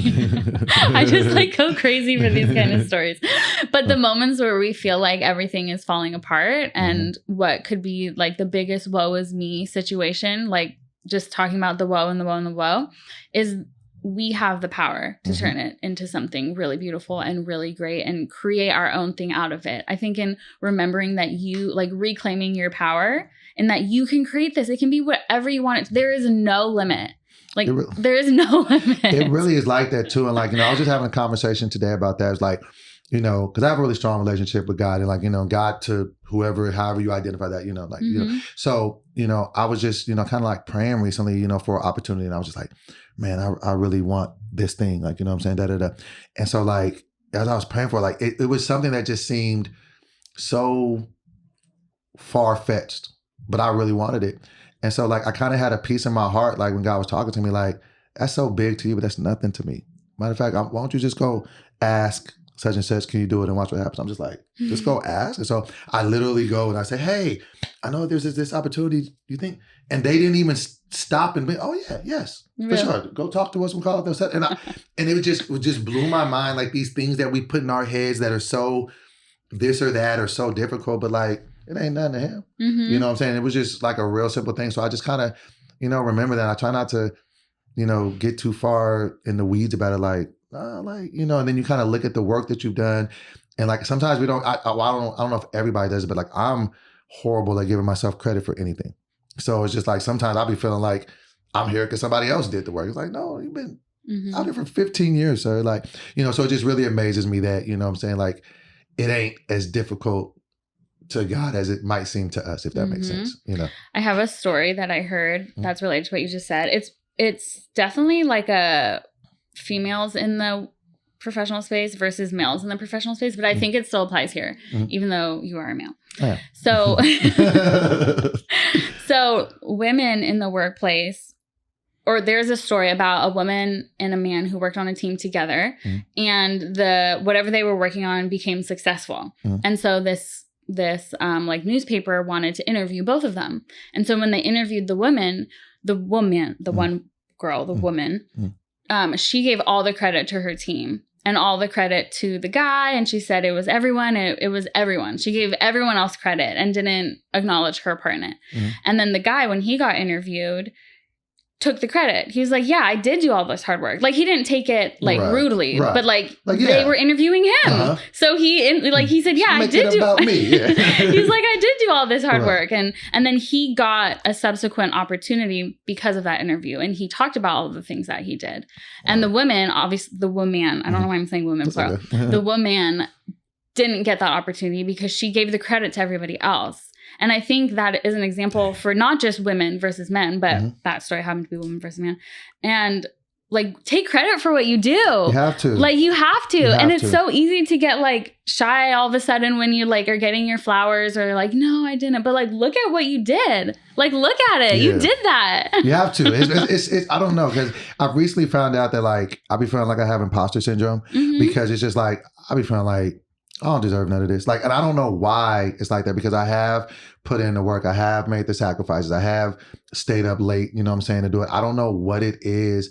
I just like go crazy for these kind of stories. But the moments where we feel like everything is falling apart and what could be like the biggest woe is me situation, like just talking about the woe and the woe and the woe, is we have the power to turn it into something really beautiful and really great and create our own thing out of it. I think in remembering that you like reclaiming your power and that you can create this, it can be whatever you want. There is no limit. Like there is no limit. It really is like that too. And like, you know, I was just having a conversation today about that. It's like, you know, because I have a really strong relationship with God and like, you know, God to whoever, however you identify that, you know, like, you know, so, you know, I was just, you know, kind of like praying recently, you know, for opportunity. And I was just like, man, I really want this thing. Like, you know what I'm saying? Da, da, da. And so like, as I was praying for, like, it was something that just seemed so far-fetched, but I really wanted it. And so like, I kind of had a peace in my heart, like when God was talking to me, like, that's so big to you, but that's nothing to me. Matter of fact, why don't you just go ask such and such, can you do it and watch what happens? I'm just like, just go ask. And so I literally go and I say, hey, I know there's this opportunity, you think? And they didn't even stop and be, oh yeah, yes, for sure. Go talk to us and call it. And it just blew my mind, like these things that we put in our heads that are so this or that or so difficult, but like, it ain't nothing to him. You know what I'm saying? It was just like a real simple thing. So I just kind of, you know, remember that. I try not to, you know, get too far in the weeds about it. Like, you know, and then you kind of look at the work that you've done. And like, sometimes we don't, I don't know if everybody does it, but like, I'm horrible at giving myself credit for anything. So it's just like, sometimes I'll be feeling like I'm here because somebody else did the work. It's like, no, you've been out here for 15 years, sir. Like, you know, so it just really amazes me that, you know what I'm saying? Like, it ain't as difficult to God as it might seem to us, if that makes sense, you know. I have a story that I heard that's related to what you just said. It's definitely like a females in the professional space versus males in the professional space, but I think it still applies here, even though you are a male. Yeah. So, so women in the workplace, or there's a story about a woman and a man who worked on a team together, and whatever they were working on became successful. And so this like newspaper wanted to interview both of them. And so when they interviewed the woman, she gave all the credit to her team and all the credit to the guy. And she said it was everyone. It was everyone. She gave everyone else credit and didn't acknowledge her part in it. And then the guy, when he got interviewed, took the credit. He was like, yeah, I did do all this hard work. Like, he didn't take it like rudely, but like they were interviewing him. So he said, yeah, I did do about me. Yeah. He's like, I did do all this hard work. And then he got a subsequent opportunity because of that interview. And he talked about all the things that he did. And the woman, obviously I don't know why I'm saying women plural. The woman didn't get that opportunity because she gave the credit to everybody else. And I think that is an example for not just women versus men, but that story happened to be women versus men. And like, take credit for what you do. You have to. Like, you have to. And it's so easy to get like shy all of a sudden when you like are getting your flowers or like, no, I didn't. But like, look at what you did. Like, look at it. Yeah. You did that. You have to. It's I don't know, because I've recently found out that like, I be feeling like I have imposter syndrome because it's just like, I be feeling like, I don't deserve none of this. Like, and I don't know why it's like that, because I have put in the work. I have made the sacrifices. I have stayed up late, you know what I'm saying, to do it. I don't know what it is.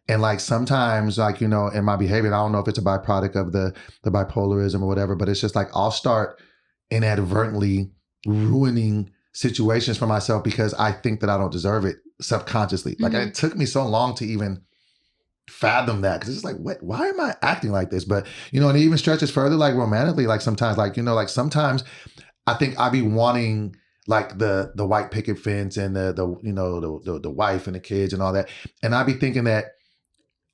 And like, sometimes like, you know, in my behavior, I don't know if it's a byproduct of the bipolarism or whatever, but it's just like, I'll start inadvertently ruining situations for myself because I think that I don't deserve it subconsciously. Like, it took me so long to even fathom that, because it's like, what, why am I acting like this? But, you know, and it even stretches further, like romantically, like sometimes, like, you know, like sometimes I think I be wanting like the white picket fence and the you know, the wife and the kids and all that. And I be thinking that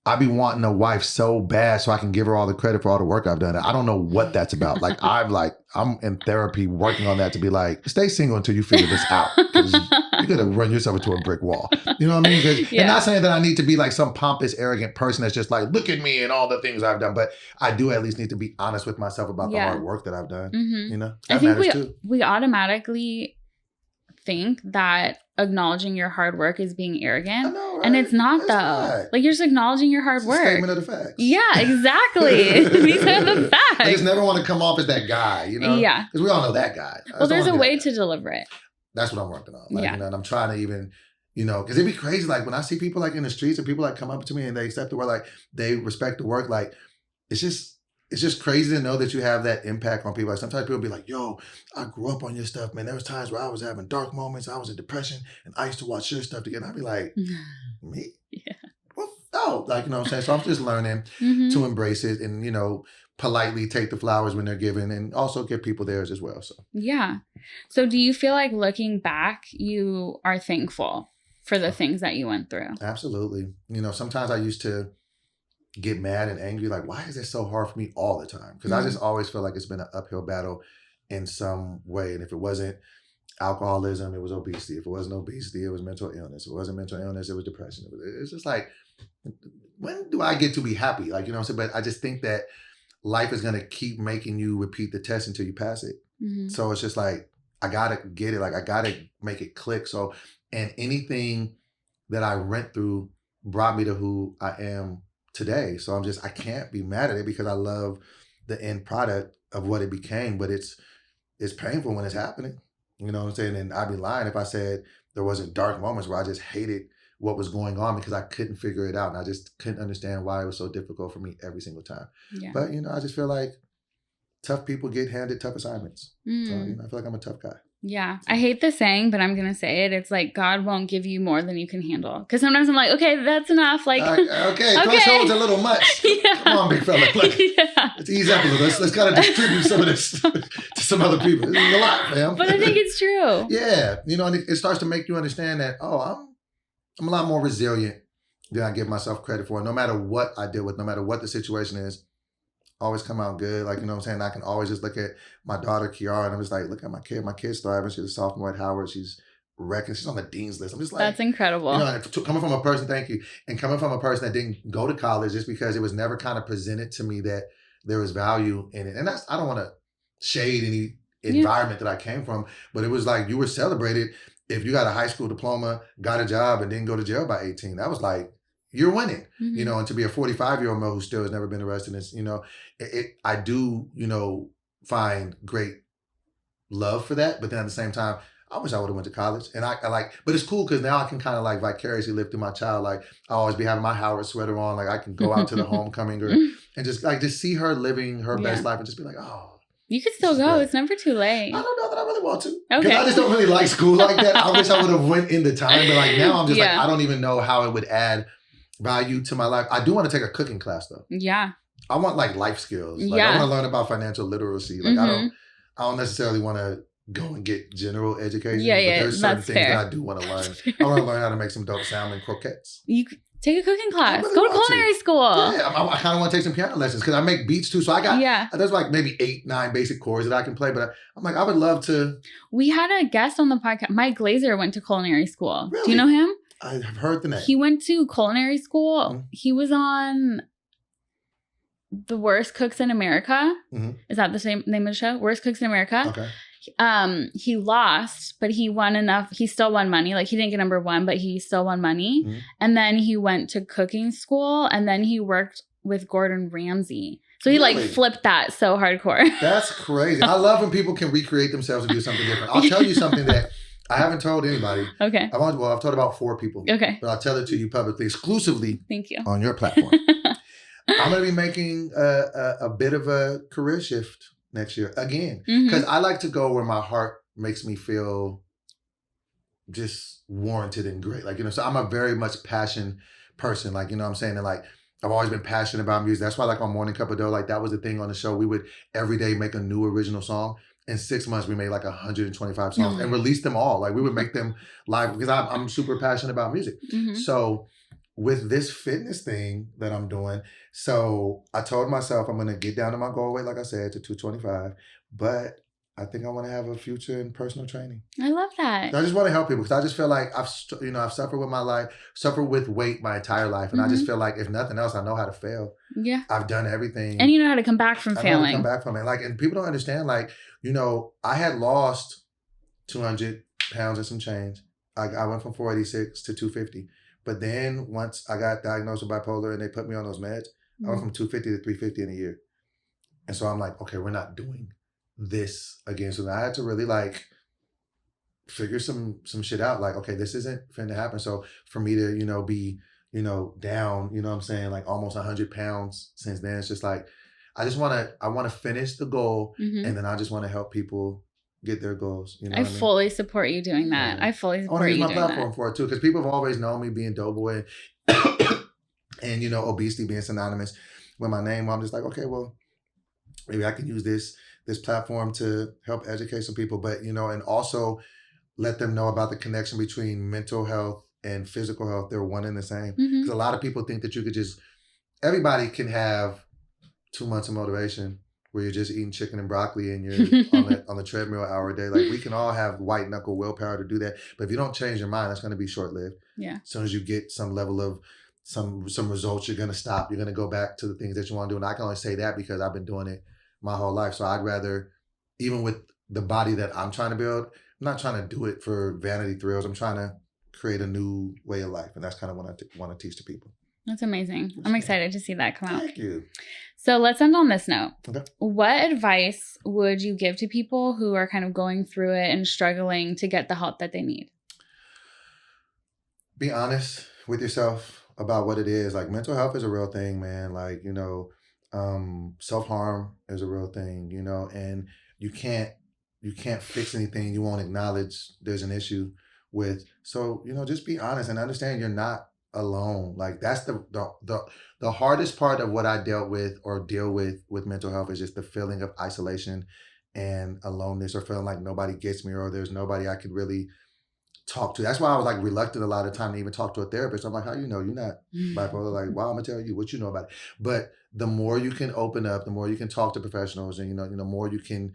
I be wanting a wife so bad so I can give her all the credit for all the work I've done. I don't know what that's about. Like, I'm in therapy working on that to be like, stay single until you figure this out. Because you're could have run yourself into a brick wall. You know what I mean? Yeah. And not saying that I need to be like some pompous, arrogant person that's just like, look at me and all the things I've done. But I do at least need to be honest with myself about the hard work that I've done. Mm-hmm. You know, I that think matters too. we automatically think that acknowledging your hard work is being arrogant. I know, right? And it's not, It's though. not. Like, you're just acknowledging your hard It's work. a statement of the facts. Yeah, exactly. These are the facts. I just never want to come off as that guy, you know? Yeah. Because we all know that guy. Well, there's a way to deliver it. That's what I'm working on. Like, Yeah. you know, and I'm trying to even, you know, because it'd be crazy. Like when I see people like in the streets and people like come up to me and they accept the work, like they respect the work. Like it's just crazy to know that you have that impact on people. Like sometimes people be like, yo, I grew up on your stuff, man. There was times where I was having dark moments. I was in depression and I used to watch your stuff together. I'd be like, me? Yeah. Well, no. Like, you know what I'm saying? So I'm just learning to embrace it and, you know, politely take the flowers when they're given and also give people theirs as well. So yeah. So do you feel like looking back, you are thankful for the things that you went through? Absolutely. You know, sometimes I used to get mad and angry. Like, why is it so hard for me all the time? Because I just always feel like it's been an uphill battle in some way. And if it wasn't alcoholism, it was obesity. If it wasn't obesity, it was mental illness. If it wasn't mental illness, it was depression. It's just like, when do I get to be happy? Like, you know what I'm saying? But I just think that life is going to keep making you repeat the test until you pass it. Mm-hmm. So it's just like, I got to get it. Like, I got to make it click. So, and anything that I went through brought me to who I am today. So I can't be mad at it because I love the end product of what it became, but it's painful when it's happening. You know what I'm saying? And I'd be lying if I said there wasn't dark moments where I just hated what was going on because I couldn't figure it out. And I just couldn't understand why it was so difficult for me every single time. Yeah. But, you know, I just feel like tough people get handed tough assignments. So, you know, I feel like I'm a tough guy. Yeah. I hate the saying, but I'm going to say it. It's like, God won't give you more than you can handle. Because sometimes I'm like, okay, that's enough. Like, okay, threshold's a little much. Yeah. Come on, big fella. Like, let's ease up a little. Let's kind of distribute some of this to some other people. This is a lot, fam. But I think it's true. Yeah. You know, and it starts to make you understand that, I'm a lot more resilient than I give myself credit for. No matter what I deal with, no matter what the situation is, always come out good. Like, you know what I'm saying? I can always just look at my daughter, Kiara, and I'm just like, look at my kid. My kid's thriving. She's a sophomore at Howard. She's wrecking. She's on the dean's list. I'm just like, that's incredible. You know, coming from a person, thank you. And coming from a person that didn't go to college just because it was never kind of presented to me that there was value in it. And I don't want to shade any environment that I came from, but it was like you were celebrated if you got a high school diploma, got a job, and didn't go to jail by 18. That was like, you're winning, you know, and to be a 45-year-old male who still has never been arrested, is, you know, I do, you know, find great love for that. But then at the same time, I wish I would have went to college. And I like, but it's cool because now I can kind of like vicariously live through my child. Like I always be having my Howard sweater on. Like I can go out to the homecoming and just see her living her best life and just be like, oh. You could still go. Great. It's never too late. I don't know that I really want to. Okay. Because I just don't really like school like that. I wish I would have went in the time. But like now I'm just like, I don't even know how it would add value to my life. I do want to take a cooking class though. Yeah. I want like life skills. Like I want to learn about financial literacy. Like I don't necessarily want to go and get general education. Yeah, but there's certain things fair. that I do want to learn. I want to learn how to make some dope salmon croquettes. You take a cooking class. Really go to culinary school. Yeah, I kind of want to take some piano lessons because I make beats too. So I got there's like maybe 8-9 basic chords that I can play. But I'm like, I would love to. We had a guest on the podcast. Mike Glazer went to culinary school. Really? Do you know him? I have heard the name. He went to culinary school. Mm-hmm. He was on The Worst Cooks in America. Mm-hmm. Is that the same name of the show? Worst Cooks in America. Okay. He lost, but he won enough. He still won money. Like he didn't get number one, but he still won money. Mm-hmm. And then he went to cooking school and then he worked with Gordon Ramsay. So he like flipped that so hardcore. That's crazy. I love when people can recreate themselves and do something different. I'll tell you something that I haven't told anybody. Okay. I've told about 4 people. Okay. But I'll tell it to you publicly, exclusively. Thank you. On your platform. I'm going to be making a bit of a career shift next year again. Because I like to go where my heart makes me feel just warranted and great. Like, you know, so I'm a very much passion person. Like, you know what I'm saying? And like, I've always been passionate about music. That's why like on Morning Cup of Dough, like that was the thing on the show. We would every day make a new original song. In 6 months, we made like 125 songs and released them all. Like we would make them live because I'm super passionate about music. So with this fitness thing that I'm doing, so I told myself I'm going to get down to my goal weight, like I said, to 225, but I think I want to have a future in personal training. I love that. I just want to help people because I just feel like I've suffered with my life, suffered with weight my entire life. And I just feel like if nothing else, I know how to fail. Yeah. I've done everything. And you know how to come back from failing. I know how to come back from it. Like, and people don't understand, like, I had lost 200 pounds and some change. I went from 486 to 250. But then once I got diagnosed with bipolar and they put me on those meds, I went from 250 to 350 in a year. And so I'm like, okay, we're not doing this again. So I had to really like figure some shit out. Like, okay, this isn't finna happen. So for me to, be, down, what I'm saying, like almost 100 pounds since then, it's just like, I want to finish the goal and then I just want to help people get their goals. I fully support you doing that. I fully support you doing that. I want to use my platform for it too, because people have always known me being DoBoy and, obesity being synonymous with my name. Well, I'm just like, okay, well, maybe I can use this platform to help educate some people, but, and also let them know about the connection between mental health and physical health. They're one and the same. Because a lot of people think that you could everybody can have 2 months of motivation where you're just eating chicken and broccoli and you're on the treadmill an hour a day. Like, we can all have white knuckle willpower to do that. But if you don't change your mind, that's going to be short lived. Yeah. As soon as you get some level of some results, you're going to stop. You're going to go back to the things that you want to do. And I can only say that because I've been doing it my whole life. So I'd rather, even with the body that I'm trying to build, I'm not trying to do it for vanity thrills. I'm trying to create a new way of life. And that's kind of what I want to teach to people. That's amazing. I'm excited to see that come out. Thank you. So let's end on this note. Okay. What advice would you give to people who are kind of going through it and struggling to get the help that they need? Be honest with yourself about what it is. Like, mental health is a real thing, man. Like, self-harm is a real thing, and you can't fix anything you won't acknowledge there's an issue with. So, just be honest and understand you're not alone. Like, that's the hardest part of what I dealt with or deal with mental health is just the feeling of isolation and aloneness, or feeling like nobody gets me or there's nobody I could really talk to. That's why I was like reluctant a lot of the time to even talk to a therapist. I'm like, how you're not bipolar? Like, wow, I'm gonna tell you what you know about it. But the more you can open up, the more you can talk to professionals, and more you can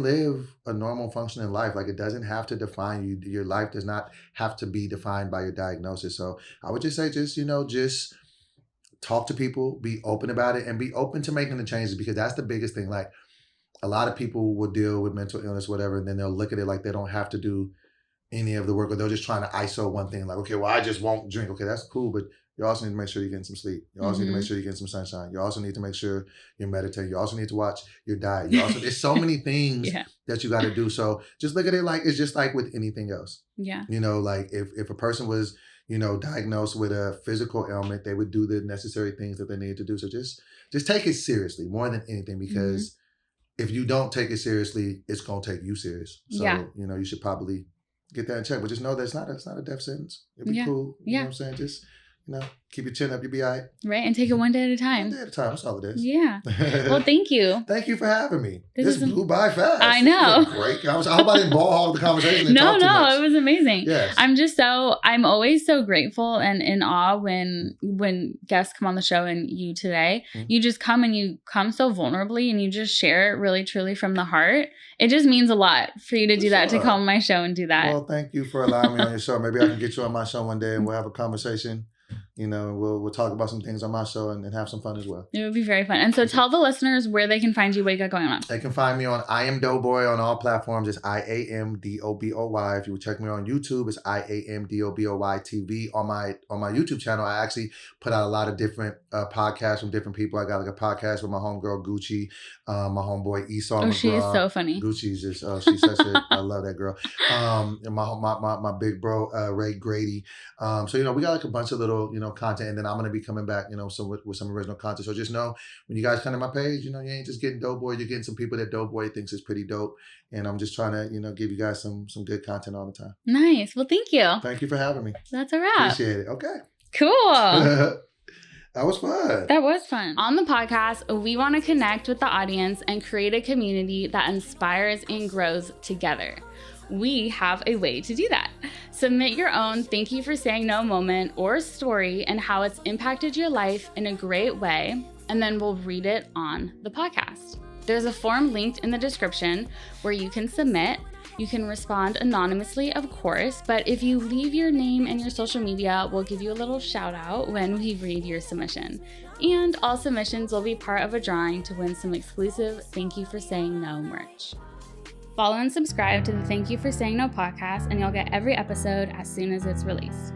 live a normal functioning life. Like, it doesn't have to define you. Your life does not have to be defined by your diagnosis. So I would just say, just talk to people, be open about it, and be open to making the changes, because that's the biggest thing. Like, a lot of people will deal with mental illness, whatever, and then they'll look at it like they don't have to do any of the work, or they're just trying to ISO one thing. Like, okay, well, I just won't drink. Okay, that's cool, but you also need to make sure you're getting some sleep. You also need to make sure you're getting some sunshine. You also need to make sure you're meditating. You also need to watch your diet. There's so many things that you got to do. So just look at it like it's just like with anything else. Yeah. Like if a person was, diagnosed with a physical ailment, they would do the necessary things that they need to do. So just take it seriously more than anything, because if you don't take it seriously, it's going to take you serious. So, you should probably get that in check. But just know that it's not a death sentence. It'll be cool. You know what I'm saying? Just, keep your chin up. You'll be all right. Right. And take it one day at a time. One day at a time. That's all it is. Yeah. Well, thank you. Thank you for having me. This blew by fast. I know. Great conversation. I hope I didn't ball hog the conversation. No, it was amazing. Yes. I'm always so grateful and in awe when guests come on the show, and you today, you just come and you come so vulnerably and you just share it really, truly from the heart. It just means a lot for you to do that, to come on my show and do that. Well, thank you for allowing me on your show. Maybe I can get you on my show one day and we'll have a conversation. We'll talk about some things on my show and have some fun as well. It would be very fun. And so tell the listeners where they can find you, what you got going on. They can find me on I Am DoBoy on all platforms. It's IAMDOBOY. If you would check me on YouTube, it's IAMDOBOY TV. On my YouTube channel, I actually put out a lot of different podcasts from different people. I got like a podcast with my homegirl Gucci, my homeboy Esau. Oh, she is so funny. Gucci's just she's such a I love that girl. And my big bro Ray Grady. So we got like a bunch of little content, and then I'm gonna be coming back with some original content. So just know, when you guys come to my page, you ain't just getting DoBoy, you're getting some people that DoBoy thinks is pretty dope, and I'm just trying to give you guys some good content all the time. Nice. Well, thank you. Thank you for having me. That's a wrap. Appreciate it. Okay. Cool. That was fun. That was fun. On the podcast, we want to connect with the audience and create a community that inspires and grows together. We have a way to do that. Submit your own thank you for saying no moment or story and how it's impacted your life in a great way, and then we'll read it on the podcast. There's a form linked in the description where you can submit. You can respond anonymously, of course, but if you leave your name and your social media, we'll give you a little shout out when we read your submission. And all submissions will be part of a drawing to win some exclusive Thank You for Saying No merch. Follow and subscribe to the Thank You for Saying No podcast, and you'll get every episode as soon as it's released.